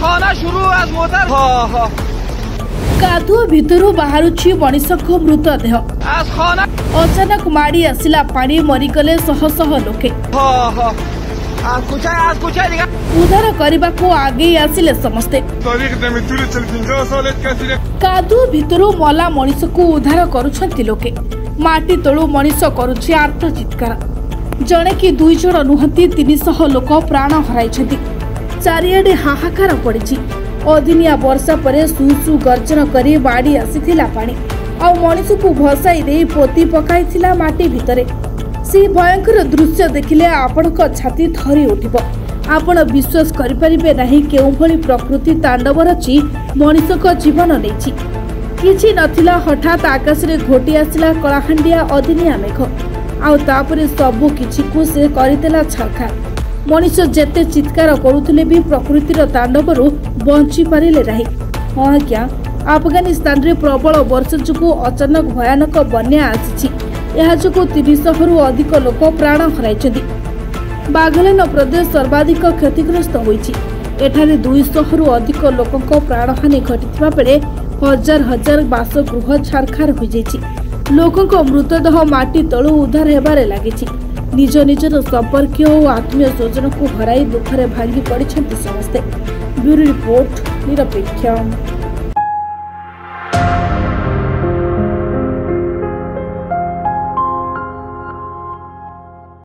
खाना शुरू आज मोटर कादुआ भितरु बाहरुछि मनिषक मृतदेह आज खाना अचानक माड़ी आसिला पानी मरिगले शह शह लोके उद्धार करने को आगे आसिले समस्ते कादुआ भितरु मला मनिष को उद्धार करुछंती लोके माटी तळु मनिष करुछि आर्त चित्कार जणे कि 2 जण नुहंती 300 लोक प्राण हराइछंती चारियाडे हाहाकार पड़िछि अदिनिया वर्षा परे सुसु गर्जन करी बाड़ी आसीथिला पानी आ मनिष को भसाई दे पोती पकाइथिला माटी भितरे से भयंकर दृश्य देखिले आपणक छाती थरी उठिब आपण विश्वास करि परिबे नाही केउ भली प्रकृति तांडव रची मनिषक जीवन नेछि किछि नथिला हठात आकाश रे घोटी आसिला कलाहांडिया अदिनिया मेघ आउ तापरे सबु किछि को से करितेला छरखा मनिष जेते चित्कार करुथिले भी प्रकृतिर तांडवरु बंची पारिले नाही हां क्या अफगानिस्तान रे प्रबल वर्षा जुगु अचानक भयानक बन्या आसिछि यह जुगु 300 रु अधिक लोक प्राण हराइछथि बागलेन प्रदेश सर्वाधिक क्षतिग्रस्त होइछि एठारे 200 रु अधिक लोकक प्राणहानि घटिथिबा बेले हजार हजार बासगृह छारखार होई जाइछि लोकक मृतदेह माटी तळु उद्धार हेबारे लागिछि निज निजर संपर्कीय और आत्मीय स्वजन को हराई दुखरे भांगी पड़िछन्ति समस्ते ब्यूरो रिपोर्ट निरपेक्ष।